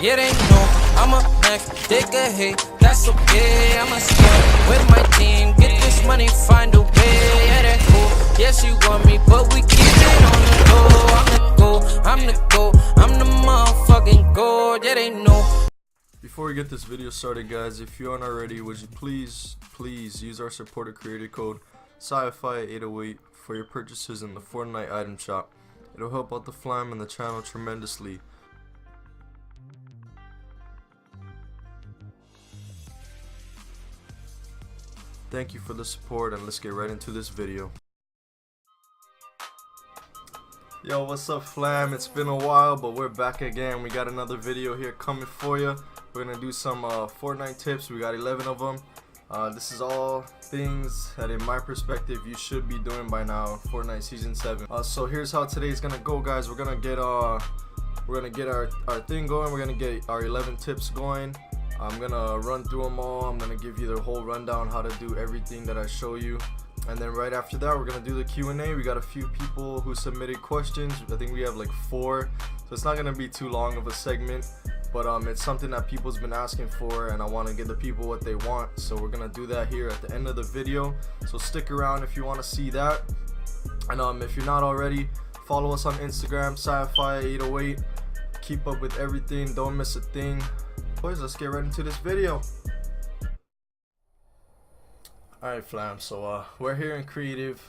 Yeah, they know I'm a next, they could hate, that's okay. I'm a scared with my team, get this money, find a way. Yeah, that cool. Yes, you want me, but we keep it on the low. I'm the go, I'm the go, I'm the motherfucking gold. Yeah, they know. Before we get this video started, guys, if you aren't already, would you please use our supporter creator code sci-fi808 for your purchases in the Fortnite item shop. It'll help out the flam and the channel tremendously. Thank you for the support, and let's get right into this video. Yo, what's up, flam? It's been a while, but we're back again. We got another video here coming for you. We're gonna do some Fortnite tips. We got 11 of them. This is all things that, in my perspective, you should be doing by now. Fortnite Season 7. So here's how today's gonna go, guys. We're gonna get our thing going. We're gonna get our 11 tips going. I'm gonna run through them all. I'm gonna give you the whole rundown how to do everything that I show you, and then right after that we're gonna do the Q&A. We got a few people who submitted questions. I think we have like 4, so it's not gonna be too long of a segment, but it's something that people's been asking for, and I want to give the people what they want, so we're gonna do that here at the end of the video. So stick around if you want to see that, and if you're not already, follow us on Instagram, sci-fi808. Keep up with everything, don't miss a thing. Boys, let's get right into this video. Alright, flam, so we're here in creative.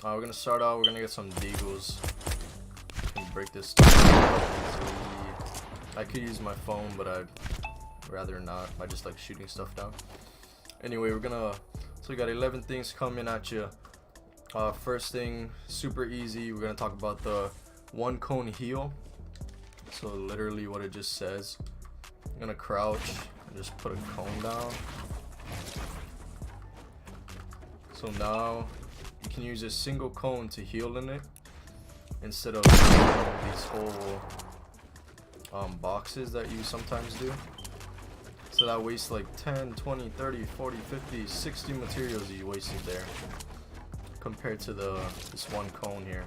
We're gonna start out, we're gonna get some deagles. Can break this stuff easily. I could use my phone, but I'd rather not. I just like shooting stuff down. Anyway, so we got 11 things coming at you. First thing, super easy, we're gonna talk about the 1 cone heal. So literally what it just says. I'm gonna crouch and just put a cone down. So now you can use a single cone to heal in it instead of these whole boxes that you sometimes do. So that wastes like 10, 20, 30, 40, 50, 60 materials you wasted there compared to this 1 cone here.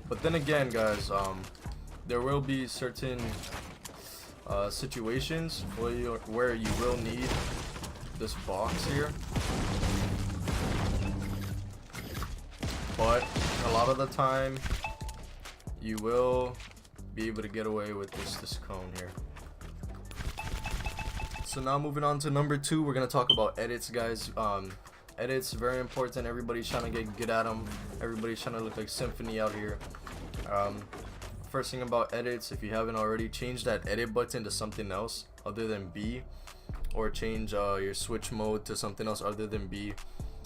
But then again, guys, there will be certain situations where you will need this box here, but a lot of the time you will be able to get away with this cone here. So now moving on to number 2, we're gonna talk about edits, guys. Edits, very important. Everybody's trying to get good at them. Everybody's trying to look like Symphony out here. First thing about edits, if you haven't already, change that edit button to something else other than B, or change your switch mode to something else other than B,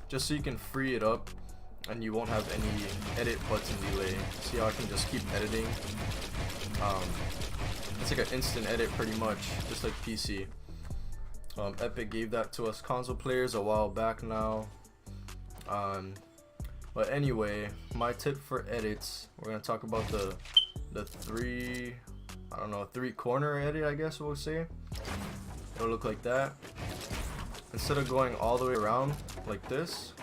just so you can free it up and you won't have any edit button delay. See how I can just keep editing? It's like an instant edit pretty much, just like PC. Epic gave that to us console players a while back now. But anyway, my tip for edits, we're gonna talk about the 3 corner edit, I guess we'll say. It'll look like that. Instead of going all the way around like this,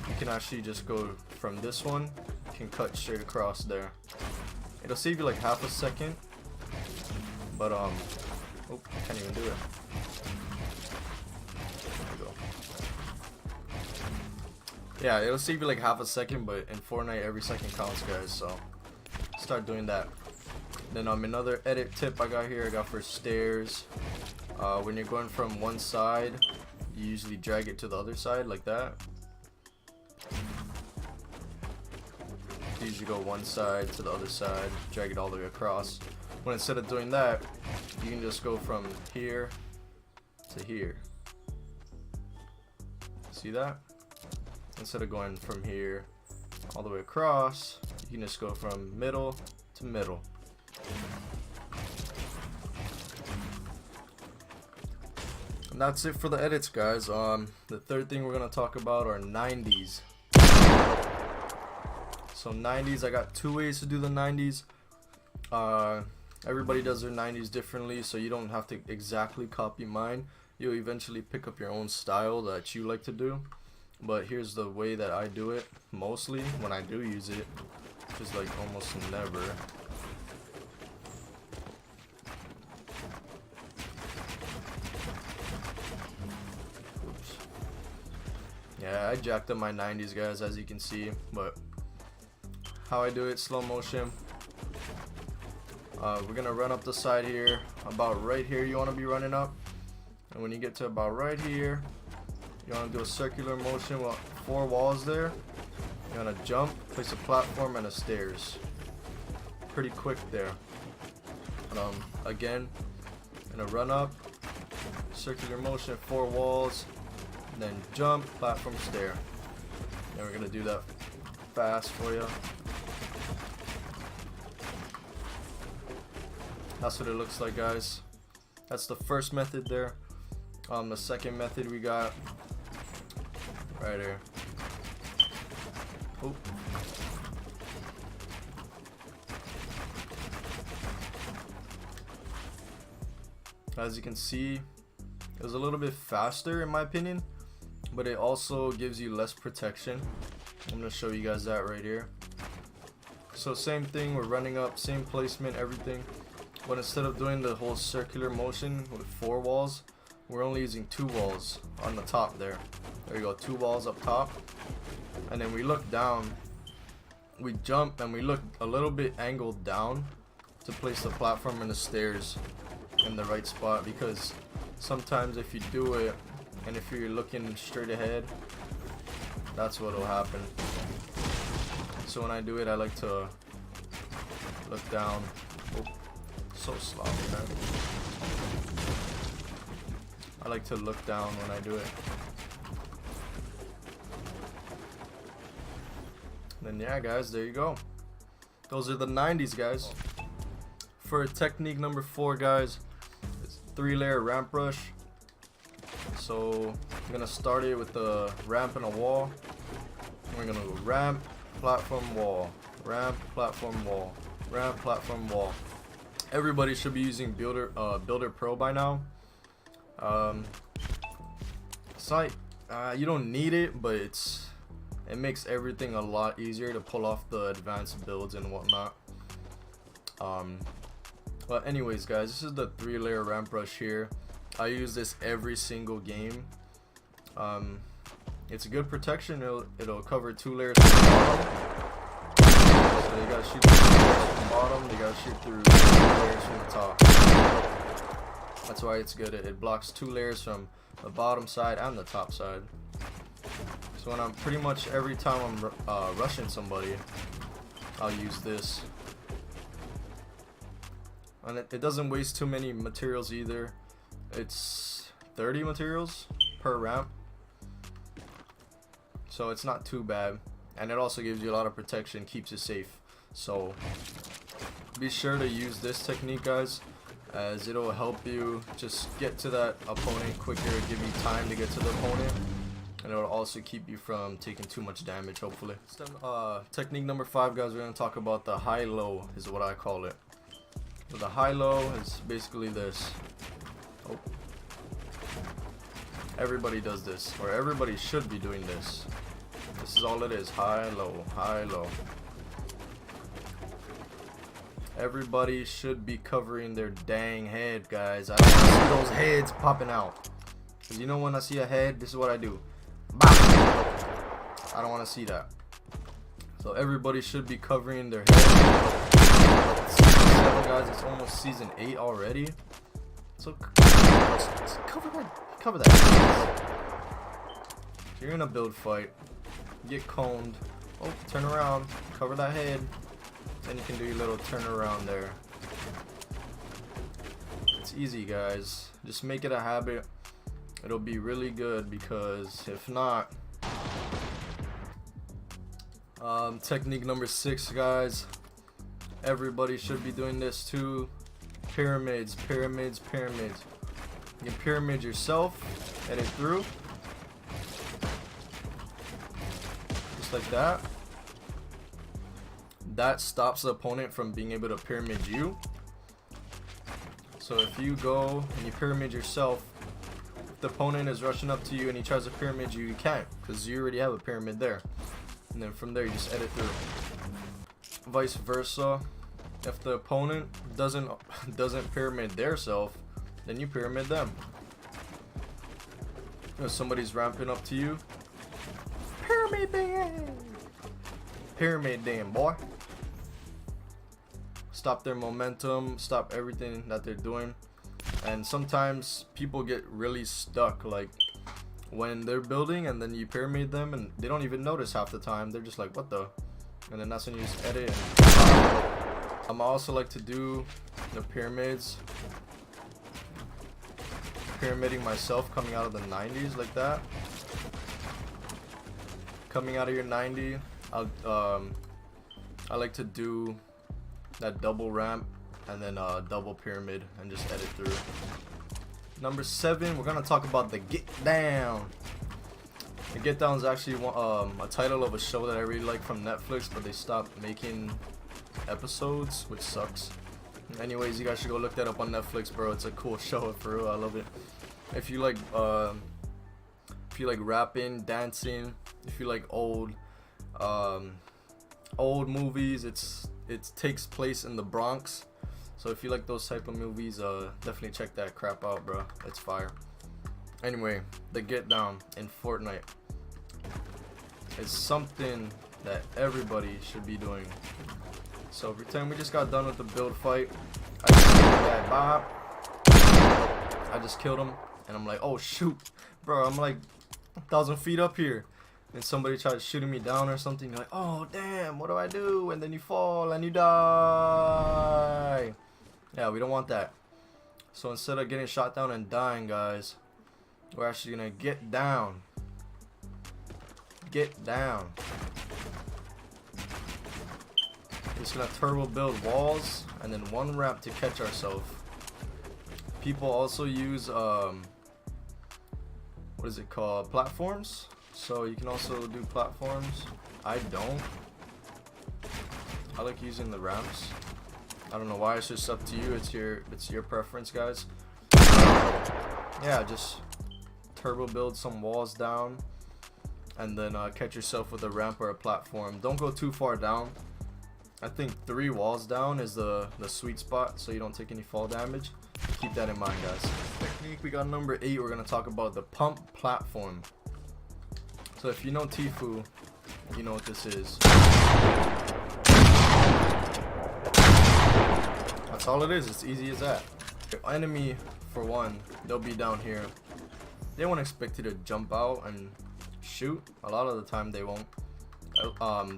you can actually just go from this one, you can cut straight across there. It'll save you like half a second, but oh, I can't even do it. There we go. Yeah, it'll save you like half a second, but in Fortnite every second counts, guys, so start doing that. Then another edit tip I got here, I got for stairs. When you're going from one side, you usually drag it to the other side like that. You usually go one side to the other side, drag it all the way across. When instead of doing that, you can just go from here to here. See that? Instead of going from here all the way across, you can just go from middle to middle. And that's it for the edits, guys. The third thing we're gonna talk about are 90s. So 90s, I got 2 ways to do the 90s. Everybody does their 90s differently, so you don't have to exactly copy mine. You'll eventually pick up your own style that you like to do. But here's the way that I do it mostly when I do use it, which is like almost never. Yeah, I jacked up my 90s, guys, as you can see. But how I do it, slow motion. We're gonna run up the side here. About right here you want to be running up, and when you get to about right here, you want to do a circular motion with 4 walls there. You want to jump, place a platform and a stairs. Pretty quick there. Again, gonna run up, circular motion, 4 walls, then jump, platform, stair. And we're gonna do that fast for you. That's what it looks like, guys. That's the first method there. The second method we got right here. Oop. As you can see, it was a little bit faster in my opinion, but it also gives you less protection. I'm gonna show you guys that right here. So same thing, we're running up, same placement, everything, but instead of doing the whole circular motion with 4 walls, we're only using 2 walls on the top there. There you go, 2 walls up top, and then we look down, we jump, and we look a little bit angled down to place the platform and the stairs in the right spot, because sometimes if you do it and if you're looking straight ahead, that's what will happen. So when I do it, I like to look down. Oh, so sloppy, man. I like to look down when I do it. Then yeah, guys, there you go. Those are the 90s, guys. For technique number 4, guys, it's 3-layer ramp rush. So I'm gonna start it with the ramp and a wall. We're gonna go ramp, platform, wall, ramp, platform, wall, ramp, platform, wall. Everybody should be using Builder Pro by now. It's like you don't need it, but it makes everything a lot easier to pull off the advanced builds and whatnot. But anyways, guys, this is the 3-layer ramp rush here. I use this every single game. It's a good protection. It'll cover 2 layers from the bottom. So you gotta shoot through 2 layers from the bottom. You gotta shoot through 2 layers from the top. That's why it's good. It blocks 2 layers from the bottom side and the top side. So when I'm pretty much every time I'm rushing somebody, I'll use this. And it doesn't waste too many materials either. It's 30 materials per ramp, so it's not too bad, and it also gives you a lot of protection, keeps you safe. So be sure to use this technique, guys, as it'll help you just get to that opponent quicker, give you time to get to the opponent, and it'll also keep you from taking too much damage, hopefully. Technique number 5, guys, we're going to talk about the high-low, is what I call it. So the high-low is basically this. Oh. Everybody does this, or everybody should be doing this. This is all it is, high-low, high-low. Everybody should be covering their dang head, guys. I don't want to see those heads popping out. Because you know when I see a head, this is what I do. Bah! I don't want to see that. So everybody should be covering their head. Season 7, guys, it's almost season 8 already. So just cover that. If you're in a build fight, get coned. Oh, turn around, cover that head. Then you can do your little turn around there. It's easy, guys. Just make it a habit. It'll be really good, because if not, technique number 6, guys. Everybody should be doing this too. Pyramids, pyramids, pyramids. You can pyramid yourself, head it through. Just like that. That stops the opponent from being able to pyramid you. So if you go and you pyramid yourself, if the opponent is rushing up to you and he tries to pyramid you, you can't, because you already have a pyramid there. And then from there you just edit through. Vice versa. If the opponent doesn't pyramid their self, then you pyramid them. If somebody's ramping up to you, Pyramid dance. Pyramid dance, boy. Stop their momentum, stop everything that they're doing. And sometimes people get really stuck, like when they're building and then you pyramid them and they don't even notice half the time. They're just like, what the? And then that's when you just edit. And I also like to do the pyramids, pyramiding myself coming out of the 90s like that. Coming out of your 90, I like to do that double ramp and then double pyramid and just edit through. Number 7, we're gonna talk about the Get Down. The Get Down is actually a title of a show that I really like from Netflix, but they stopped making episodes, which sucks. Anyways, you guys should go look that up on Netflix, bro. It's a cool show, for real. I love it. If you like rapping, dancing, if you like old movies, it takes place in the Bronx. So if you like those type of movies, definitely check that crap out, bro. It's fire. Anyway, the Get Down in Fortnite is something that everybody should be doing. So pretend we just got done with the build fight. I just killed that Bob. I just killed him, and I'm like, oh shoot, bro. I'm like 1,000 feet up here. And somebody tried shooting me down or something. You're like, oh damn, what do I do? And then you fall and you die. Yeah, we don't want that. So instead of getting shot down and dying, guys, we're actually gonna get down. Get down. We're just gonna turbo build walls and then one ramp to catch ourselves. People also use what is it called? Platforms. So you can also do platforms. I don't. I like using the ramps. I don't know why. It's just up to you. It's your preference, guys. Yeah, just turbo build some walls down, and then catch yourself with a ramp or a platform. Don't go too far down. I think 3 walls down is the sweet spot, so you don't take any fall damage. Keep that in mind, guys. Technique, we got number 8. We're gonna talk about the pump platform. So if you know Tfue, you know what this is. That's all it is. It's easy as that. Your enemy, for one, they'll be down here. They won't expect you to jump out and shoot. A lot of the time they won't.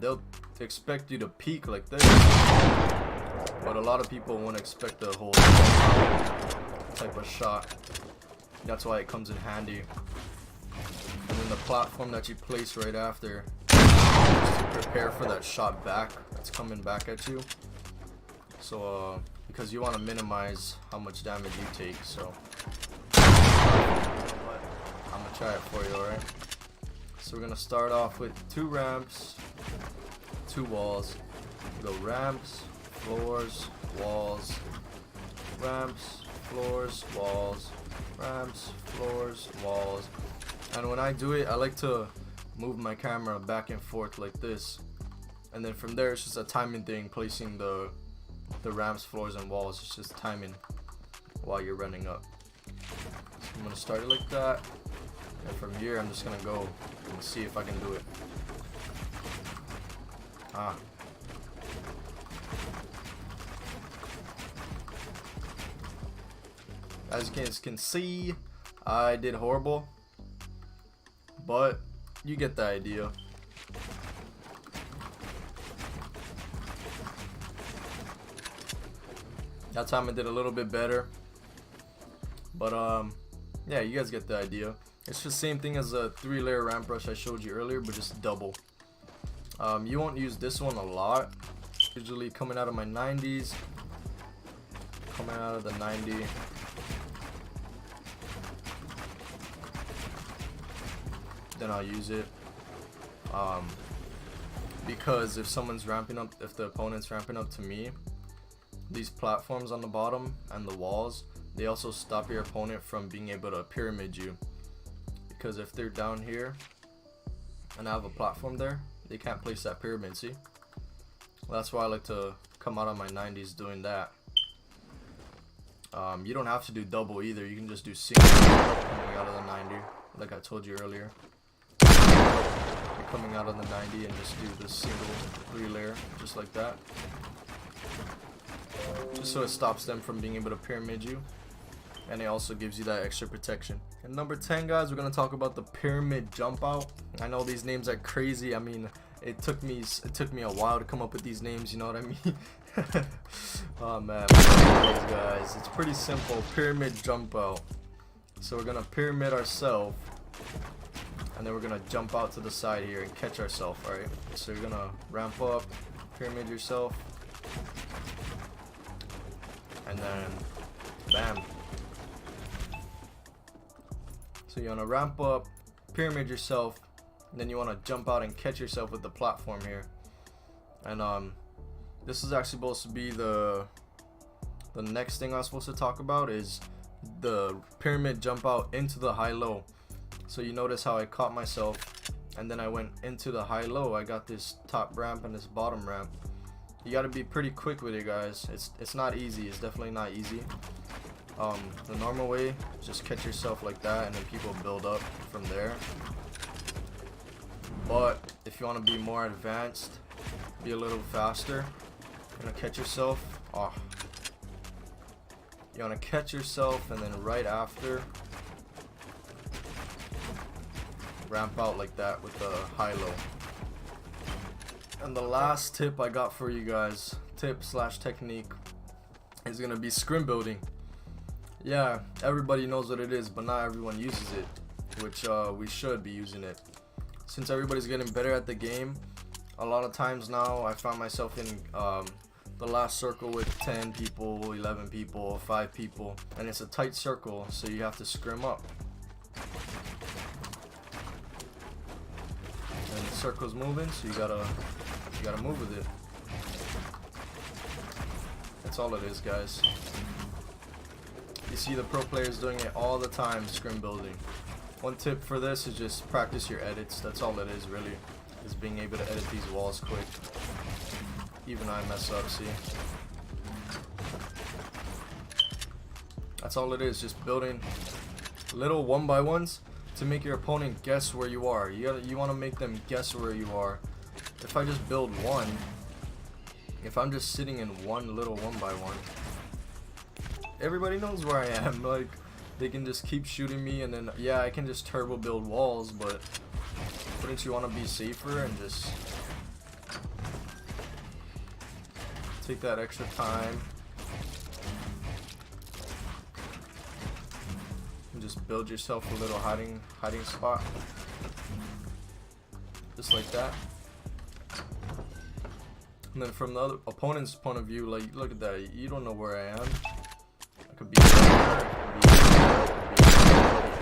They'll expect you to peek like this. But a lot of people won't expect the whole type of shot. That's why it comes in handy. And then the platform that you place right after, just to prepare for that shot back that's coming back at you. So because you want to minimize how much damage you take, so I'm gonna try it for you. Alright, so we're gonna start off with 2 ramps, 2 walls. We go ramps, floors, walls, ramps, floors, walls, ramps, floors, walls. And when I do it, I like to move my camera back and forth like this, and then from there it's just a timing thing, placing the ramps, floors, and walls. It's just timing while you're running up. So I'm gonna start it like that, and from here I'm just gonna go and see if I can do it. As you guys can see, I did horrible, but you get the idea. That time I did a little bit better, but yeah, you guys get the idea. It's the same thing as a 3-layer ramp brush I showed you earlier, but just double. You won't use this one a lot. Usually coming out of my 90s, coming out of the 90. Then I'll use it because if someone's ramping up, if the opponent's ramping up to me, these platforms on the bottom and the walls, they also stop your opponent from being able to pyramid you, because if they're down here and I have a platform there, they can't place that pyramid. See, well, that's why I like to come out of my 90s doing that. You don't have to do double either. You can just do single coming out of the 90, like I told you earlier. coming out on the 90 and just do the single 3-layer just like that, just so it stops them from being able to pyramid you, and it also gives you that extra protection. And number 10, guys, we're gonna talk about the pyramid jump out. I know these names are crazy. I mean, it took me a while to come up with these names, you know what I mean? Oh man, guys, it's pretty simple. Pyramid jump out. So we're gonna pyramid ourselves, and then we're gonna jump out to the side here and catch ourselves. All right, so you're gonna ramp up, pyramid yourself, and then bam. So you wanna ramp up, pyramid yourself, and then you wanna jump out and catch yourself with the platform here. And this is actually supposed to be the next thing I'm supposed to talk about, is the pyramid jump out into the high-low. So you notice how I caught myself and then I went into the high-low. I got this top ramp and this bottom ramp. You got to be pretty quick with it, guys. It's not easy. It's definitely not easy. The normal way, just catch yourself like that, and then people build up from there. But if you want to be more advanced, be a little faster, you're gonna catch yourself. You want to catch yourself, and then right after, ramp out like that with the high-low. And the last tip I got for you guys, tip/technique, is gonna be scrim building. Yeah, everybody knows what it is, but not everyone uses it, which we should be using it. Since everybody's getting better at the game, a lot of times now I find myself in the last circle with 10 people, 11 people, 5 people, and it's a tight circle, so you have to scrim up. And the circle's moving, so you gotta move with it. That's all it is, guys. You see the pro players doing it all the time, scrim building. One tip for this is just practice your edits. That's all it is, really, is being able to edit these walls quick. Even I mess up, see? That's all it is, just building little 1x1s to make your opponent guess where you are. You want to make them guess where you are. If I just build one, if I'm just sitting in one little 1x1, everybody knows where I am. Like, they can just keep shooting me, and then yeah, I can just turbo build walls, but wouldn't you want to be safer and just take that extra time and just build yourself a little hiding spot, just like that. And then from the other opponent's point of view, like, look at that, you don't know where I am. I could be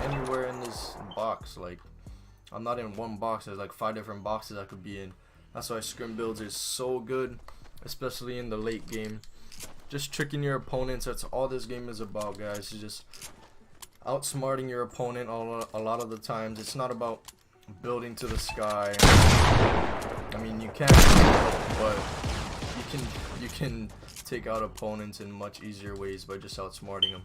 anywhere in this box. Like, I'm not in one box, there's like 5 different boxes I could be in. That's why scrim builds is so good, especially in the late game. Just tricking your opponents. That's all this game is about, guys. It's just outsmarting your opponent a lot of the times. It's not about building to the sky. I mean, you can, but you can take out opponents in much easier ways by just outsmarting them.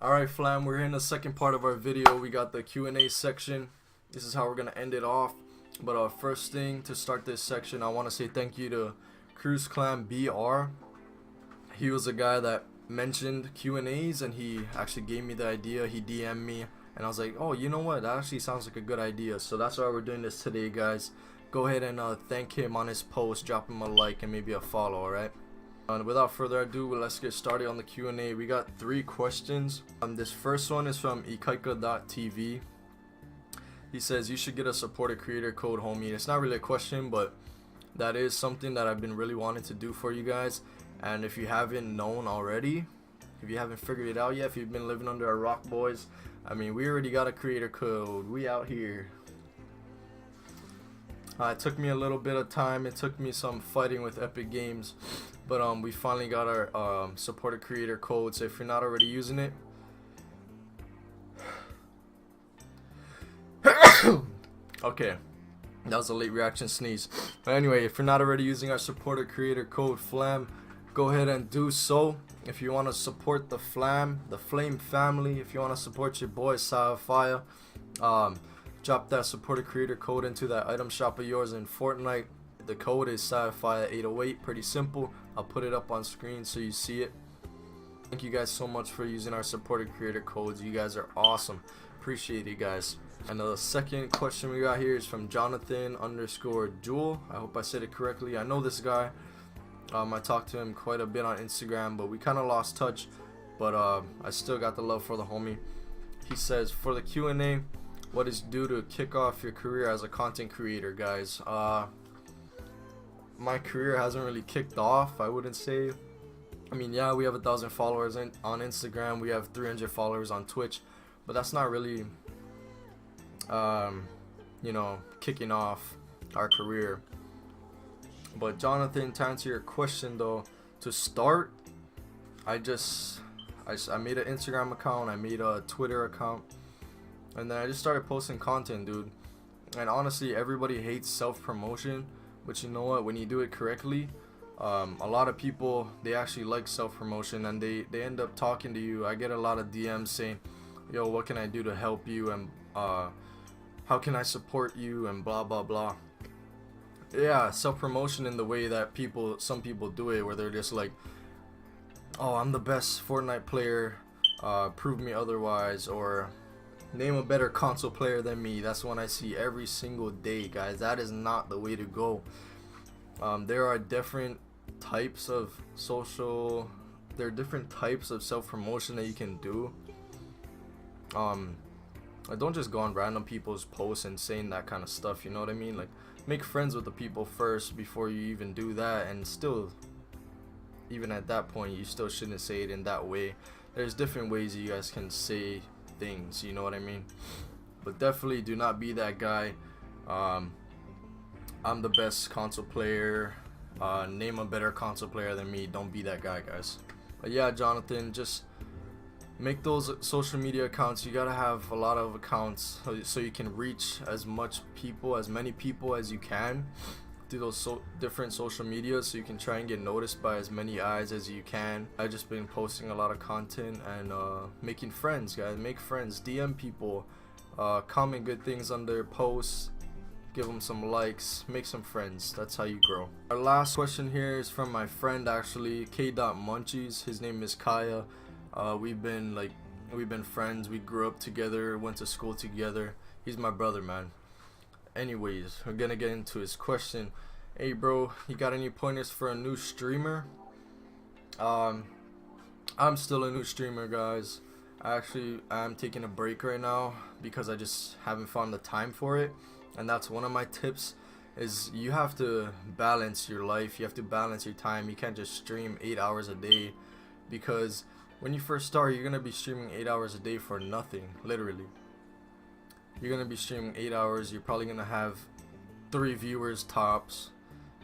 Alright, fam, we're in the second part of our video. We got the Q&A section. This is how we're gonna end it off. But first thing to start this section, I want to say thank you to Cruise Clan BR. He was a guy that mentioned Q&As, and he actually gave me the idea. He DM'd me, and I was like, oh, you know what, that actually sounds like a good idea. So that's why we're doing this today, guys. Go ahead and thank him on his post, drop him a like and maybe a follow. Alright, and without further ado, let's get started on the Q&A. We got 3 questions. This first one is from ikaika.tv. He says, you should get a supported creator code, homie. It's not really a question, but that is something that I've been really wanting to do for you guys. And if you haven't known already, if you haven't figured it out yet, if you've been living under a rock, boys, I mean, we already got a creator code. We out here. It took me a little bit of time. It took me some fighting with Epic Games, but we finally got our supported creator code. So if you're not already using it, okay, that was a late reaction sneeze. But anyway, if you're not already using our supported creator code FLAM, go ahead and do so. If you want to support the Flame family, if you want to support your boy Fire, Drop that supported creator code into that item shop of yours in Fortnite. The code is sci-fi at 808. Pretty simple. I'll put it up on screen so you see it. Thank you guys so much for using our supported creator codes. You guys are awesome. Appreciate you guys. And the second question we got here is from Jonathan_Jewel. I hope I said it correctly. I know this guy. I talked to him quite a bit on Instagram, but we kind of lost touch. But I still got the love for the homie. He says, for the Q&A, what is due to kick off your career as a content creator, guys? My career hasn't really kicked off, I wouldn't say. I mean, yeah, we have 1,000 followers on Instagram. We have 300 followers on Twitch. But that's not really, you know, kicking off our career. But Jonathan, to answer your question though, to start, I made an Instagram account, I made a Twitter account, and then I just started posting content, dude. And honestly, everybody hates self-promotion, but you know what, when you do it correctly, a lot of people, they actually like self-promotion, and they end up talking to you. I get a lot of DMs saying, yo, what can I do to help you, and how can I support you, and blah blah blah. Yeah, self-promotion in the way that some people do it, where they're just like, oh, I'm the best Fortnite player, prove me otherwise, or name a better console player than me. That's one I see every single day, guys. That is not the way to go. There are different types of self-promotion that you can do. Don't just go on random people's posts and saying that kind of stuff, you know what I mean? Like, make friends with the people first before you even do that. And still, even at that point, you still shouldn't say it in that way. There's different ways you guys can say things, you know what I mean? But definitely do not be that guy. I'm the best console player, name a better console player than me. Don't be that guy, guys. But yeah, Jonathan, just make those social media accounts. You gotta have a lot of accounts so you can reach as many people as you can through those different social media, so you can try and get noticed by as many eyes as you can. I've just been posting a lot of content and making friends, guys. Make friends, DM people, comment good things on their posts, give them some likes, make some friends. That's how you grow. Our last question here is from my friend, actually, K.Munchies. His name is Kaya. We've been friends. We grew up together, went to school together. He's my brother, man. Anyways, we're gonna get into his question. Hey bro, you got any pointers for a new streamer? I'm still a new streamer, guys. I'm taking a break right now because I just haven't found the time for it. And that's one of my tips, is you have to balance your life. You have to balance your time. You can't just stream 8 hours a day, because when you first start, you're gonna be streaming 8 hours a day for nothing, literally. You're gonna be streaming 8 hours. You're probably gonna have 3 viewers tops,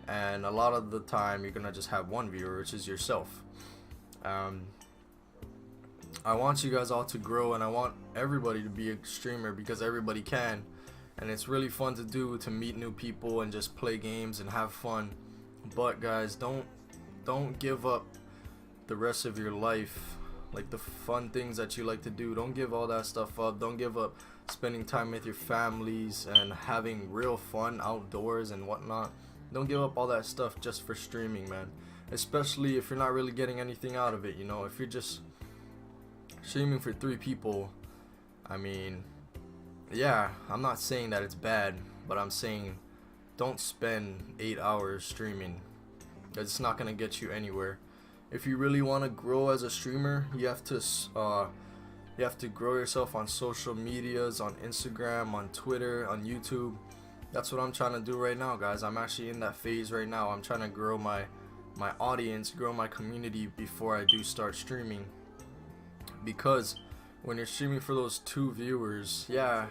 and a lot of the time you're gonna just have 1 viewer, which is yourself. I want you guys all to grow, and I want everybody to be a streamer, because everybody can, and it's really fun to do, to meet new people and just play games and have fun. But guys, don't give up the rest of your life, like the fun things that you like to do. Don't give all that stuff up. Don't give up spending time with your families and having real fun outdoors and whatnot. Don't give up all that stuff just for streaming, man. Especially if you're not really getting anything out of it, you know. If you're just streaming for 3 people, I mean, yeah, I'm not saying that it's bad, but I'm saying don't spend 8 hours streaming. It's not gonna get you anywhere. If you really want to grow as a streamer, you have to grow yourself on social medias, on Instagram, on Twitter, on YouTube. That's what I'm trying to do right now, guys. I'm actually in that phase right now. I'm trying to grow my audience, grow my community before I do start streaming. Because when you're streaming for those 2 viewers, yeah,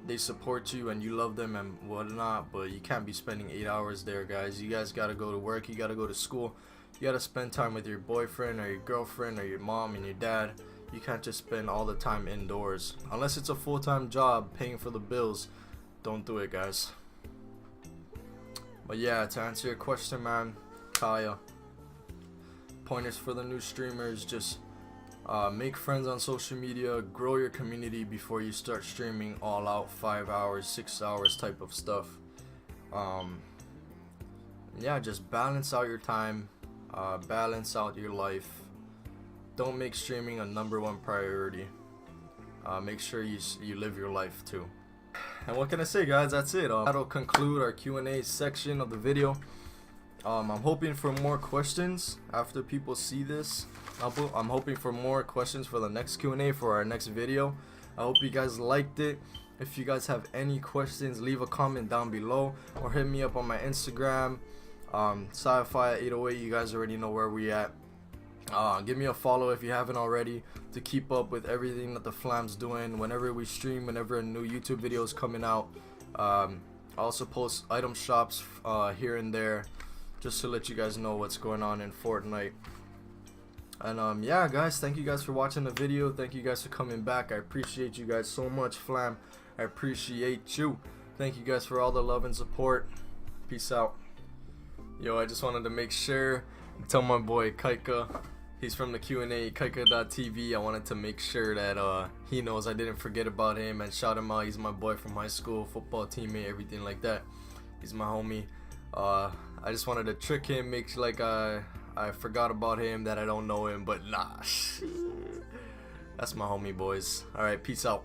they support you and you love them and whatnot, but you can't be spending 8 hours there, guys. You guys gotta go to work, you gotta go to school, you gotta spend time with your boyfriend or your girlfriend or your mom and your dad. You can't just spend all the time indoors. Unless it's a full-time job paying for the bills, don't do it, guys. But yeah, to answer your question, man, Kaya, pointers for the new streamers, just Make friends on social media, grow your community before you start streaming all out 5 hours, 6 hours type of stuff. Yeah, just balance out your time, balance out your life. Don't make streaming a #1 priority. Make sure you live your life too. And what can I say, guys? That's it. That'll conclude our Q&A section of the video. I'm hoping for more questions after people see this. I'm hoping for more questions for the next Q&A for our next video. I hope you guys liked it. If you guys have any questions, leave a comment down below or hit me up on my Instagram, sci-fi808. You guys already know where we at. Give me a follow if you haven't already to keep up with everything that the Flam's doing. Whenever we stream, whenever a new YouTube video is coming out, I also post item shops here and there, just to let you guys know what's going on in Fortnite. And yeah, guys, thank you guys for watching the video. Thank you guys for coming back. I appreciate you guys so much, Flam. I appreciate you. Thank you guys for all the love and support. Peace out. Yo, I just wanted to make sure and tell my boy Coca, he's from the Q&A, Coca.tv. I wanted to make sure that he knows I didn't forget about him and shout him out. He's my boy from high school, football teammate, everything like that. He's my homie. I just wanted to trick him, make like I forgot about him, that I don't know him, but nah, that's my homie, boys. Alright, peace out.